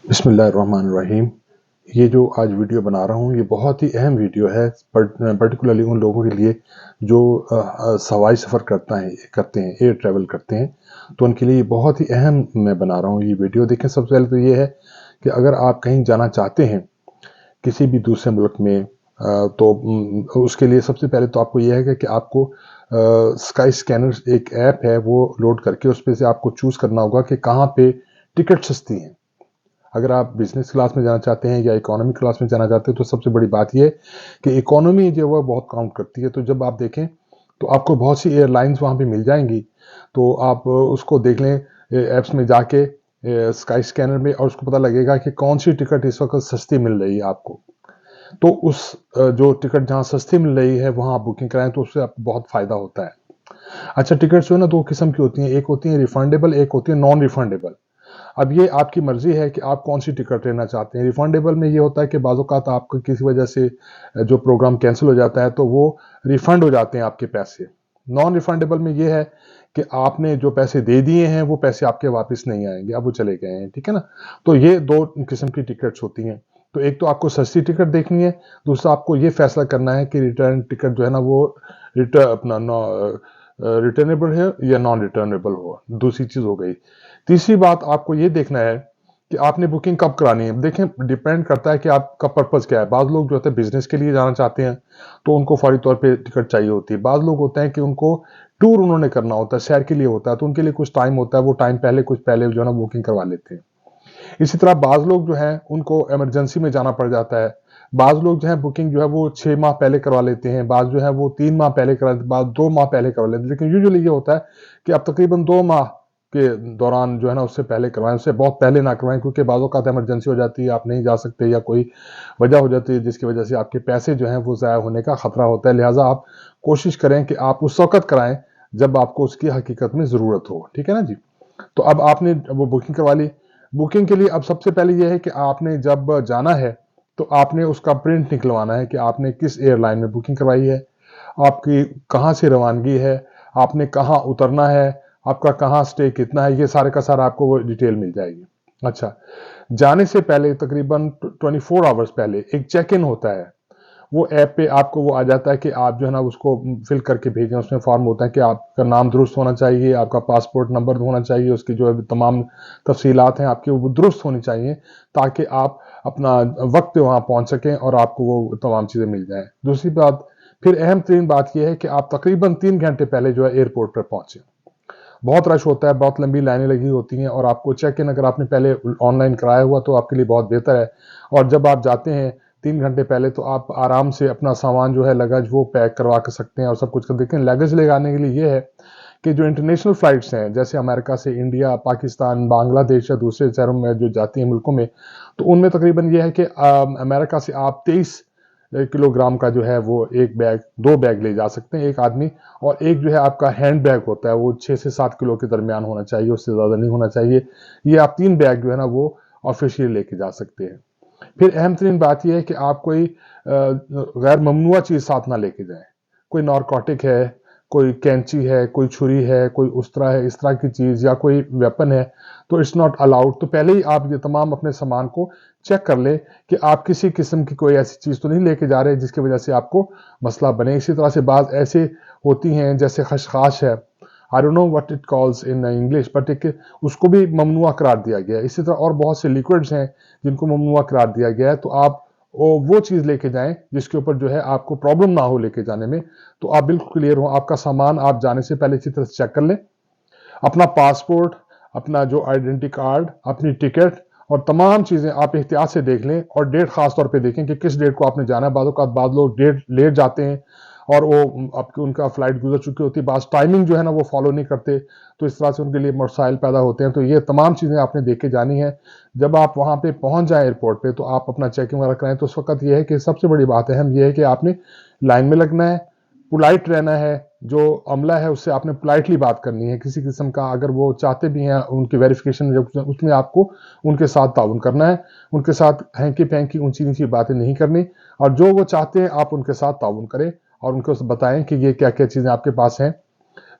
बिस्मिल्लाहिर्रहमानिर्रहीम। ये जो आज वीडियो बना रहा हूँ ये बहुत ही अहम वीडियो है, पर्टिकुलरली उन लोगों के लिए जो हवाई सफ़र करते हैं, एयर ट्रैवल करते हैं, तो उनके लिए ये बहुत ही अहम मैं बना रहा हूँ ये वीडियो। देखें, सबसे पहले तो ये है कि अगर आप कहीं जाना चाहते हैं किसी भी दूसरे मुल्क में, तो उसके लिए सबसे पहले तो आपको ये है कि आपको स्काई स्कैनर एक ऐप है वो लोड करके उस पर से आपको चूज़ करना होगा कि कहाँ पे टिकट सस्ती हैं। अगर आप बिजनेस क्लास में जाना चाहते हैं या इकोनॉमी क्लास में जाना चाहते हैं तो सबसे बड़ी बात यह है कि इकोनॉमी जो है बहुत काउंट करती है। तो जब आप देखें तो आपको बहुत सी एयरलाइंस वहाँ पे मिल जाएंगी, तो आप उसको देख लें ऐप्स में जाके स्काई स्कैनर में, और उसको पता लगेगा कि कौन सी टिकट इस वक्त सस्ती मिल रही है आपको। तो उस जो टिकट जहाँ सस्ती मिल रही है वहाँ आप बुकिंग कराएं तो उससे आपको बहुत फायदा होता है। अच्छा, टिकट जो है ना दो किस्म की होती हैं, एक होती है रिफंडेबल, एक होती है नॉन रिफंडेबल। अब ये आपकी मर्जी है कि आप कौन सी टिकट लेना चाहते हैं। रिफंडेबल में ये होता है कि बाज़-औक़ात आपको किसी वजह से जो प्रोग्राम कैंसिल हो जाता है तो वो रिफंड हो जाते हैं आपके पैसे। नॉन रिफंडेबल में ये है कि आपने जो पैसे दे दिए हैं वो पैसे आपके वापस नहीं आएंगे, अब वो चले गए हैं, ठीक है ना। तो ये दो किस्म की टिकट्स होती हैं। तो एक तो आपको सस्ती टिकट देखनी है, दूसरा आपको ये फैसला करना है कि रिटर्न टिकट जो है ना वो रिटर्नेबल है या नॉन रिटर्नेबल हो। दूसरी चीज हो गई। तीसरी बात आपको ये देखना है कि आपने बुकिंग कब करानी है। देखें, डिपेंड करता है कि आपका पर्पस क्या है। बाज़ लोग जो होते हैं बिजनेस के लिए जाना चाहते हैं तो उनको फौरी तौर पे टिकट चाहिए होती है। बाज़ लोग होते हैं कि उनको टूर उन्होंने करना होता है, सैर के लिए होता है, तो उनके लिए कुछ टाइम होता है, वो टाइम पहले कुछ पहले जो है ना बुकिंग करवा लेते हैं। इसी तरह बाज़ लोग जो हैं उनको इमरजेंसी में जाना पड़ जाता है। बाज़ लोग जो है बुकिंग जो है वो 6 माह पहले करवा लेते हैं, बाज़ जो है वो 3 माह पहले करवा लेते हैं, बाज़ 2 माह पहले करवा लेते हैं। लेकिन यूजुअली ये होता है कि आप तकरीबन 2 माह के दौरान जो है ना उससे पहले करवाएं, उससे बहुत पहले ना करवाएं, क्योंकि बाज़ औक़ात इमरजेंसी हो जाती है, आप नहीं जा सकते या कोई वजह हो जाती है जिसकी वजह से आपके पैसे जो हैं वो ज़ाया होने का खतरा होता है। लिहाजा आप कोशिश करें कि आप उस वक़्त कराएं जब आपको उसकी हकीकत में ज़रूरत हो, ठीक है ना जी। तो अब आपने वो बुकिंग करवा ली। बुकिंग के लिए अब सबसे पहले ये है कि आपने जब जाना है तो आपने उसका प्रिंट निकलवाना है कि आपने किस एयरलाइन में बुकिंग करवाई है, आपकी कहाँ से रवानगी है, आपने कहाँ उतरना है, आपका कहाँ स्टे कितना है, ये सारे का सारा आपको वो डिटेल मिल जाएगी। अच्छा, जाने से पहले तकरीबन 24 आवर्स पहले एक चेक इन होता है। वो ऐप पे आपको वो आ जाता है कि आप जो है ना उसको फिल करके भेजें। उसमें फॉर्म होता है कि आपका नाम दुरुस्त होना चाहिए, आपका पासपोर्ट नंबर होना चाहिए, उसकी जो है तमाम तफसीलात हैं आपकी वो दुरुस्त होनी चाहिए, ताकि आप अपना वक्त पे वहाँ पहुँच सकें और आपको वो तमाम चीज़ें मिल जाएँ। दूसरी बात, फिर अहम तरीन बात यह है कि आप तकरीबन 3 घंटे पहले जो है एयरपोर्ट पर पहुँचे। बहुत रश होता है, बहुत लंबी लाइनें लगी होती हैं, और आपको चेक इन अगर आपने पहले ऑनलाइन कराया हुआ तो आपके लिए बहुत बेहतर है। और जब आप जाते हैं 3 घंटे पहले तो आप आराम से अपना सामान जो है लगेज वो पैक करवा कर सकते हैं और सब कुछ कर। देखें, लगेज ले जाने के लिए ये है कि जो इंटरनेशनल फ्लाइट्स हैं जैसे अमेरिका से इंडिया, पाकिस्तान, बांग्लादेश या दूसरे शहरों में जो जाती हैं मुल्कों में, तो उनमें तकरीबन ये है कि अमेरिका से आप 23 किलोग्राम का जो है वो एक बैग, 2 बैग ले जा सकते हैं एक आदमी। और एक जो है आपका हैंड बैग होता है वो 6 से 7 किलो के दरमियान होना चाहिए, उससे ज़्यादा नहीं होना चाहिए। ये आप 3 बैग जो है ना वो ऑफिशियल लेके जा सकते हैं। फिर अहम तरीन बात यह है कि आप कोई गैर ममनुआ चीज़ साथ ना लेके जाएं। कोई नारकोटिक है, कोई कैंची है, कोई छुरी है, कोई उस तरह है, इस तरह की चीज़ या कोई वेपन है, तो इट्स नॉट अलाउड। तो पहले ही आप ये तमाम अपने सामान को चेक कर लें कि आप किसी किस्म की कोई ऐसी चीज़ तो नहीं लेके जा रहे जिसकी वजह से आपको मसला बने। इसी तरह से बात ऐसे होती हैं जैसे खशखाश है, I don't know what it calls in English, but एक उसको भी ममनुआ करार दिया गया है। इसी तरह और बहुत से लिक्विड्स हैं जिनको ममनुआ करार दिया गया है। तो आप वो चीज़ लेके जाएं जिसके ऊपर जो है आपको प्रॉब्लम ना हो लेके जाने में, तो आप बिल्कुल क्लियर हो। आपका सामान आप जाने से पहले अच्छी तरह से चेक कर लें। अपना पासपोर्ट, अपना जो आइडेंटिटी कार्ड, अपनी टिकट और तमाम चीज़ें आप एहतियात से देख लें, और डेट खास तौर पे देखें कि किस डेट को आपने जाना है। बाद लोग डेट लेट जाते हैं और वो आपकी उनका फ्लाइट गुजर चुकी होती है, बास टाइमिंग जो है ना वो फॉलो नहीं करते, तो इस तरह से उनके लिए मसाइल पैदा होते हैं। तो ये तमाम चीज़ें आपने देख के जानी है। जब आप वहाँ पे पहुँच जाएं एयरपोर्ट पे तो आप अपना चेकिंग वगैरह कराएं। तो उस वक्त ये है कि सबसे बड़ी बात अहम ये है कि आपने लाइन में लगना है, पोलाइट रहना है, जो अमला है उससे आपने पोलाइटली बात करनी है। किसी किस्म का अगर वो चाहते भी हैं उनकी वेरिफिकेशन उसमें आपको उनके साथ ताउन करना है, उनके साथ हैंकी पैंकी ऊंची नीची बातें नहीं करनी, और जो वो चाहते हैं आप उनके साथ ताउन करें और उनको बताएं कि ये क्या क्या चीज़ें आपके पास हैं।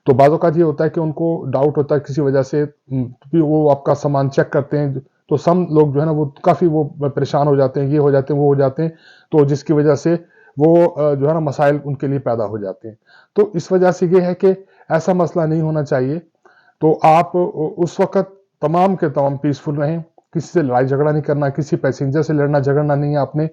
तो बाज़ औक़ात ये होता है कि उनको डाउट होता है किसी वजह से, भी वो आपका सामान चेक करते हैं تو سم لوگ جو ہے نا وہ کافی وہ پریشان ہو جاتے ہیں، یہ ہو جاتے ہیں، وہ ہو جاتے ہیں، تو جس کی وجہ سے وہ جو ہے نا مسائل ان کے لیے پیدا ہو جاتے ہیں۔ تو اس وجہ سے یہ ہے کہ ایسا مسئلہ نہیں ہونا چاہیے۔ تو آپ اس وقت تمام کے تمام پیسفل رہیں، کسی سے لڑائی جھگڑا نہیں کرنا، کسی پیسنجر سے لڑنا جھگڑنا نہیں ہے آپ نے،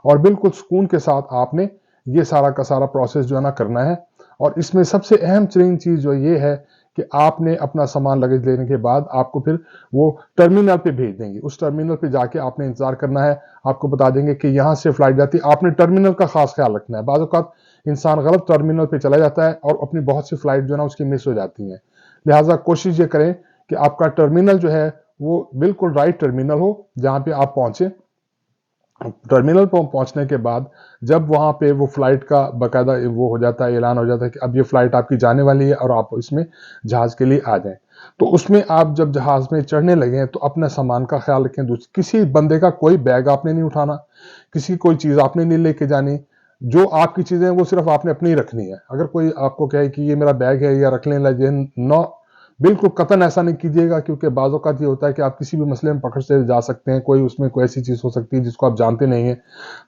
اور بالکل سکون کے ساتھ آپ نے یہ سارا کا سارا پروسیس جو ہے نا کرنا ہے۔ اور اس میں سب سے اہم ترین چیز جو یہ ہے کہ آپ نے اپنا سامان لگیج لینے کے بعد آپ کو پھر وہ ٹرمینل پہ بھیج دیں گے، اس ٹرمینل پہ جا کے آپ نے انتظار کرنا ہے، آپ کو بتا دیں گے کہ یہاں سے فلائٹ جاتی ہے، آپ نے ٹرمینل کا خاص خیال رکھنا ہے۔ بعض اوقات انسان غلط ٹرمینل پہ چلا جاتا ہے اور اپنی بہت سی فلائٹ جو ہے نا اس کی مس ہو جاتی ہیں، لہٰذا کوشش یہ کریں کہ آپ کا ٹرمینل جو ہے وہ بالکل رائٹ ٹرمینل ہو جہاں پہ آپ پہنچیں۔ ٹرمینل پر پہنچنے کے بعد جب وہاں پہ وہ فلائٹ کا باقاعدہ وہ ہو جاتا ہے، اعلان ہو جاتا ہے کہ اب یہ فلائٹ آپ کی جانے والی ہے اور آپ اس میں جہاز کے لیے آ جائیں، تو اس میں آپ جب جہاز میں چڑھنے لگیں تو اپنے سامان کا خیال رکھیں۔ کسی بندے کا کوئی بیگ آپ نے نہیں اٹھانا، کسی کی کوئی چیز آپ نے نہیں لے کے جانی، جو آپ کی چیزیں وہ صرف آپ نے اپنی ہی رکھنی ہے۔ اگر کوئی آپ کو کہے کہ یہ میرا بیگ ہے یا رکھ لیں لگے، نو، بالکل قطعاً ایسا نہیں کیجیے گا، کیونکہ بعض اوقات یہ ہوتا ہے کہ آپ کسی بھی مسئلے میں پکڑ سے جا سکتے ہیں، کوئی اس میں کوئی ایسی چیز ہو سکتی ہے جس کو آپ جانتے نہیں ہیں۔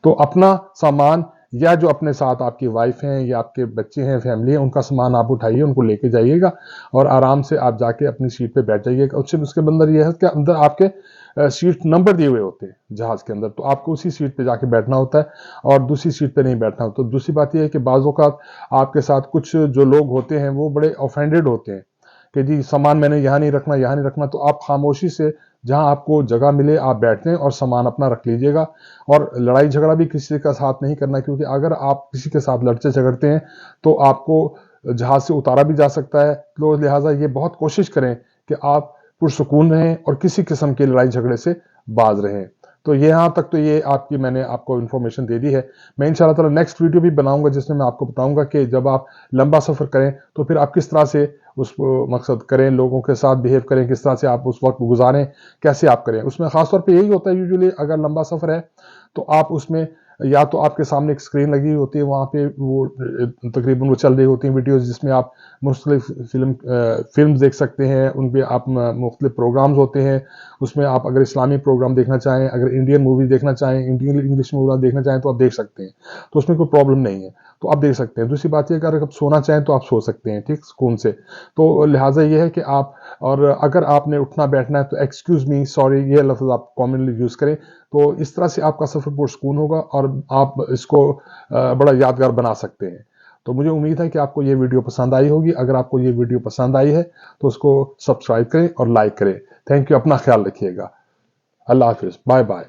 تو اپنا سامان یا جو اپنے ساتھ آپ کی وائف ہیں یا آپ کے بچے ہیں، فیملی ہے، ان کا سامان آپ اٹھائیے، ان کو لے کے جائیے گا اور آرام سے آپ جا کے اپنی سیٹ پہ بیٹھ جائیے گا۔ اس کے اندر یہ ہے کہ اندر آپ کے سیٹ نمبر دیے ہوئے ہوتے ہیں جہاز کے اندر، تو آپ کو اسی سیٹ پہ جا کے بیٹھنا ہوتا ہے اور دوسری سیٹ پہ نہیں بیٹھنا ہوتا۔ تو دوسری بات یہ ہے کہ بعض اوقات آپ کے ساتھ کچھ جو لوگ ہوتے ہیں وہ بڑے آفینڈڈ ہوتے ہیں کہ جی سامان میں نے یہاں نہیں رکھنا، یہاں نہیں رکھنا، تو آپ خاموشی سے جہاں آپ کو جگہ ملے آپ بیٹھیں اور سامان اپنا رکھ لیجئے گا، اور لڑائی جھگڑا بھی کسی کا ساتھ نہیں کرنا، کیونکہ اگر آپ کسی کے ساتھ لڑتے جھگڑتے ہیں تو آپ کو جہاز سے اتارا بھی جا سکتا ہے۔ تو لہٰذا یہ بہت کوشش کریں کہ آپ پرسکون رہیں اور کسی قسم کی لڑائی جھگڑے سے باز رہیں۔ تو یہاں تک تو یہ میں نے آپ کو انفارمیشن دے دی ہے۔ میں انشاءاللہ تعالی نیکسٹ ویڈیو بھی بناؤں گا جس میں آپ کو بتاؤں گا کہ جب آپ لمبا سفر کریں تو پھر آپ کس طرح سے اس مقصد کریں، لوگوں کے ساتھ بیہیو کریں، کس طرح سے آپ اس وقت گزاریں، کیسے آپ کریں۔ اس میں خاص طور پہ یہی ہوتا ہے یوزولی اگر لمبا سفر ہے تو آپ اس میں یا تو آپ کے سامنے ایک اسکرین لگی ہوتی ہے، وہاں پہ وہ تقریباً وہ چل رہی ہوتی ہیں ویڈیوز جس میں آپ مختلف فلمز دیکھ سکتے ہیں، ان پہ آپ مختلف پروگرامز ہوتے ہیں، اس میں آپ اگر اسلامی پروگرام دیکھنا چاہیں، اگر انڈین مووی دیکھنا چاہیں، انگلش مووی دیکھنا چاہیں تو آپ دیکھ سکتے ہیں، تو اس میں کوئی پرابلم نہیں ہے، تو آپ دیکھ سکتے ہیں۔ دوسری بات یہ کہ اگر آپ سونا چاہیں تو آپ سو سکتے ہیں، ٹھیک، سکون سے۔ تو لہٰذا یہ ہے کہ آپ، اور اگر آپ نے اٹھنا بیٹھنا ہے تو ایکسکیوز می، سوری، یہ لفظ آپ کامنلی یوز کریں، تو اس طرح سے آپ کا سفر پرسکون ہوگا اور آپ اس کو بڑا یادگار بنا سکتے ہیں۔ تو مجھے امید ہے کہ آپ کو یہ ویڈیو پسند آئی ہوگی۔ اگر آپ کو یہ ویڈیو پسند آئی ہے تو اس کو سبسکرائب کریں اور لائک کریں۔ تھینک یو، اپنا خیال رکھیے گا۔ اللہ حافظ، بائے بائے۔